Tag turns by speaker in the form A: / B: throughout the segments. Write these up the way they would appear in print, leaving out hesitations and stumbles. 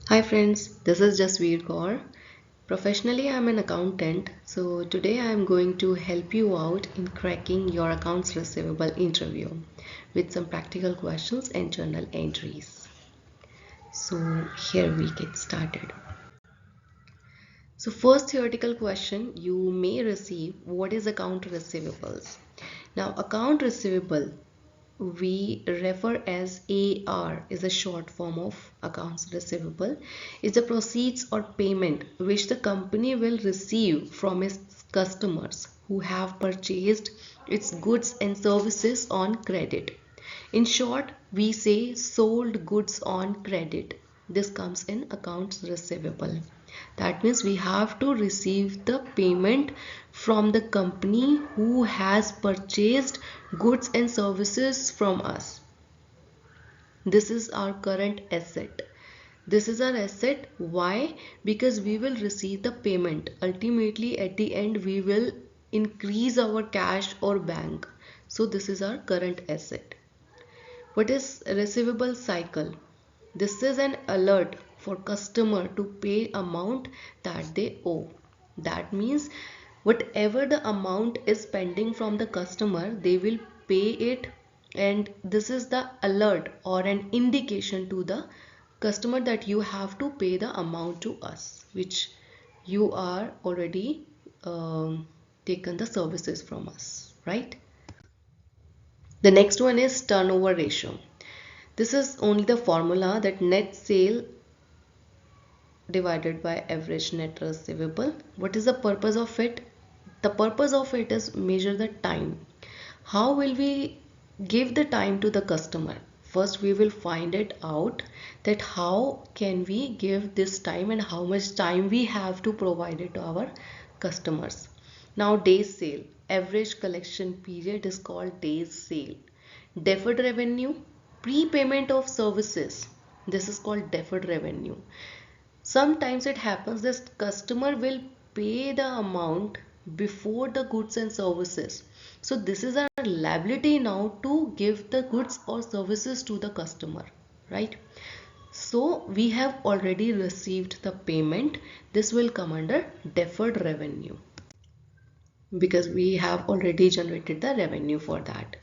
A: Hi friends, this is Jasveer Kaur. Professionally, I'm an accountant, so today I'm going to help you out in cracking your accounts receivable interview with some practical questions and journal entries. So here we get started. So first theoretical question you may receive, what is account receivables? Now account receivable we refer as AR is a short form of accounts receivable is the proceeds or payment which the company will receive from its customers who have purchased its goods and services on credit. In short, we say sold goods on credit. This comes in accounts receivable. That means we have to receive the payment from the company who has purchased goods and services from us. This is our current asset. This is our asset. Why? Because we will receive the payment. Ultimately, at the end, we will increase our cash or bank. So this is our current asset. What is receivable cycle? This is an alert for customer to pay amount that they owe. That means whatever the amount is pending from the customer, they will pay it, and this is the alert or an indication to the customer that you have to pay the amount to us, which you are already taken the services from us, right? The next one is turnover ratio. This is only the formula that net sale divided by average net receivable. What is the purpose of it? The purpose of it is measure the time. How will we give the time to the customer? First we will find it out that how can we give this time and how much time we have to provide it to our customers. Now days sale, average collection period is called days sale. Deferred revenue, prepayment of services, this is called deferred revenue. Sometimes it happens this customer will pay the amount before the goods and services. So this is our liability now to give the goods or services to the customer, right? So we have already received the payment. This will come under deferred revenue because we have already generated the revenue for that.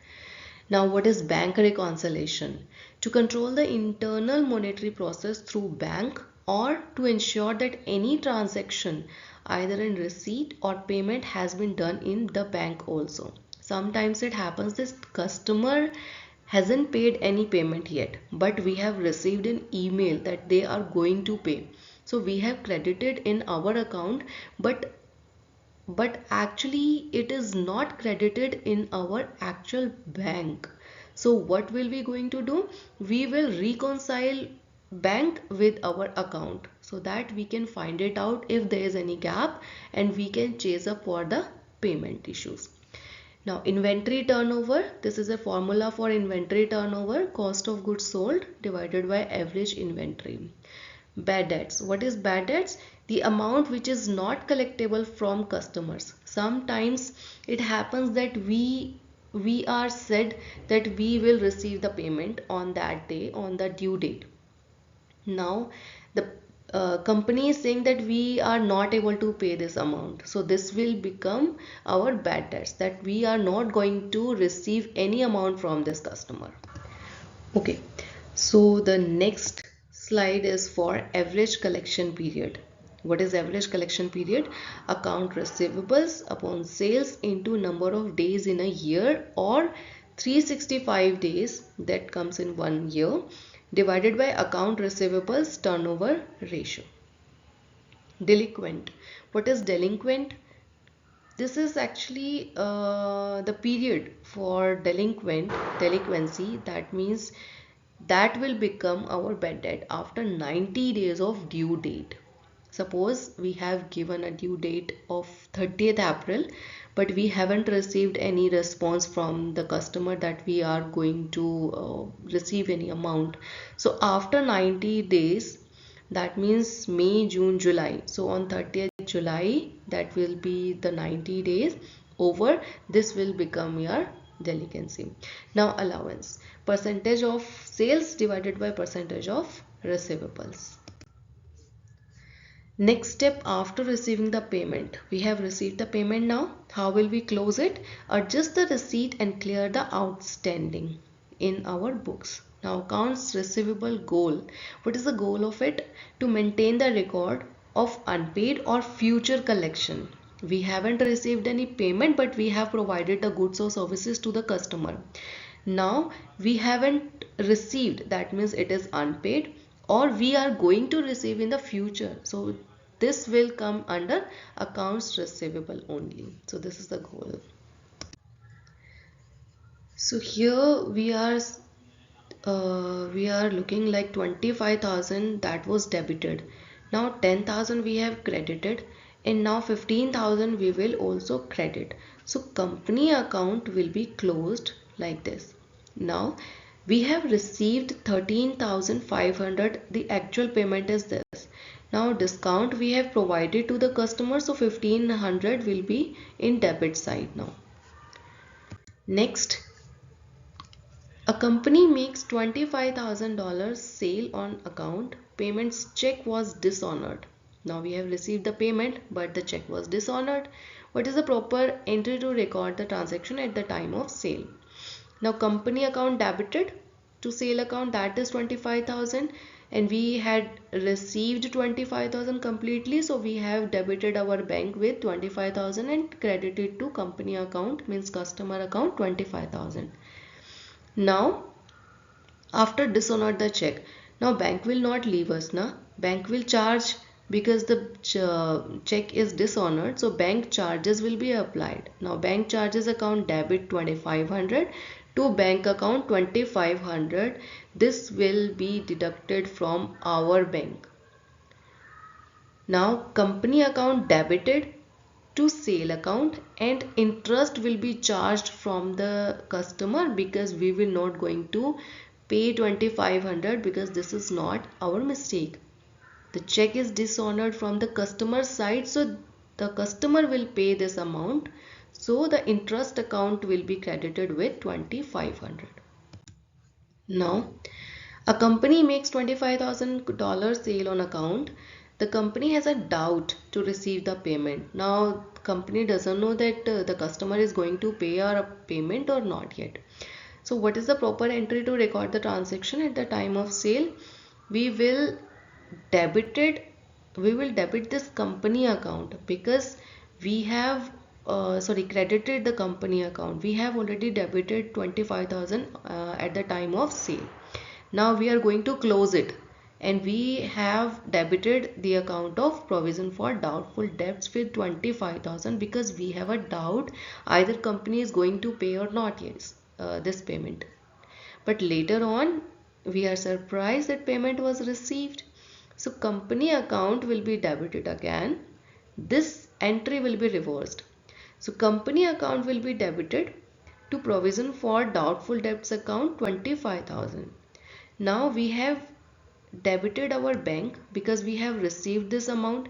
A: Now, what is bank reconciliation? To control the internal monetary process through bank or to ensure that any transaction either in receipt or payment has been done in the bank also. Sometimes it happens this customer hasn't paid any payment yet, but we have received an email that they are going to pay. So we have credited in our account, but actually it is not credited in our actual bank. So what will we going to do? We will reconcile bank with our account so that we can find it out if there is any gap and we can chase up for the payment issues. Now inventory turnover, this is a formula for inventory turnover, cost of goods sold divided by average inventory. Bad debts. What is bad debts? The amount which is not collectible from customers. Sometimes it happens that we are said that we will receive the payment on that day, on the due date. Now the company is saying that we are not able to pay this amount, so this will become our bad debts, that we are not going to receive any amount from this customer. Okay, so the next slide is for average collection period. What is average collection period? Account receivables upon sales into number of days in a year, or 365 days, that comes in 1 year, divided by account receivables turnover ratio. Delinquent. What is delinquent? This is actually the period for delinquency. That means that will become our bad debt after 90 days of due date. Suppose we have given a due date of 30th April, but we haven't received any response from the customer that we are going to receive any amount. So after 90 days, that means May, June, July. So on 30th July, that will be the 90 days over. This will become your delinquency. Now allowance. Percentage of sales divided by percentage of receivables. Next step after receiving the payment. We have received the payment now. How will we close it? Adjust the receipt and clear the outstanding in our books. Now accounts receivable goal. What is the goal of it? To maintain the record of unpaid or future collection. We haven't received any payment, but we have provided the goods or services to the customer. Now we haven't received, that means it is unpaid, or we are going to receive in the future, so this will come under accounts receivable only. So this is the goal. So here we are looking like 25,000 that was debited. Now 10,000 we have credited, and now 15,000 we will also credit. So company account will be closed like this. Now we have received 13,500. The actual payment is this. Now discount we have provided to the customer, so 1,500 will be in debit side now. Next, a company makes $25,000 sale on account. Payment's check was dishonored. Now we have received the payment, but the check was dishonored. What is the proper entry to record the transaction at the time of sale? Now company account debited to sale account, that is 25,000, and we had received 25,000 completely, so we have debited our bank with 25,000 and credited to company account, means customer account, 25,000. Now after dishonored the check, now bank will not leave us na, bank will charge, because the check is dishonored, so bank charges will be applied. Now bank charges account debit 2500 to bank account 2500. This will be deducted from our bank. Now company account debited to sale account, and interest will be charged from the customer, because we will not going to pay 2500, because this is not our mistake. The check is dishonored from the customer side, so the customer will pay this amount, so the interest account will be credited with 2500. Now a company makes $25,000 sale on account. The company has a doubt to receive the payment. Now company doesn't know that the customer is going to pay our payment or not yet. So what is the proper entry to record the transaction at the time of sale? We will debit it. We will debit this company account, because we have credited the company account. We have already debited 25,000 at the time of sale. Now we are going to close it, and we have debited the account of provision for doubtful debts with 25,000, because we have a doubt either company is going to pay or not yet this payment. But later on we are surprised that payment was received. So company account will be debited again. This entry will be reversed. So company account will be debited to provision for doubtful debts account 25,000. Now we have debited our bank, because we have received this amount,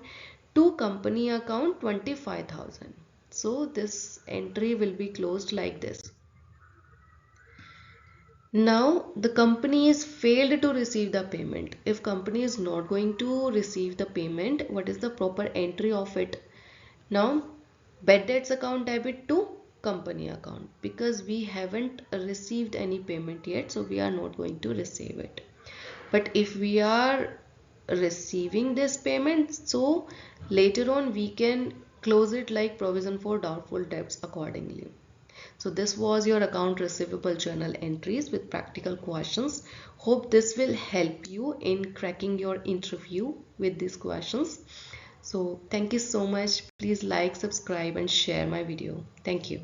A: to company account 25,000. So this entry will be closed like this. Now the company is failed to receive the payment. If company is not going to receive the payment, what is the proper entry of it? Now bad debts account debit to company account, because we haven't received any payment yet, so we are not going to receive it. But if we are receiving this payment, so later on we can close it like provision for doubtful debts accordingly. So this was your account receivable journal entries with practical questions. Hope this will help you in cracking your interview with these questions. So thank you so much. Please like, subscribe and share my video. Thank you.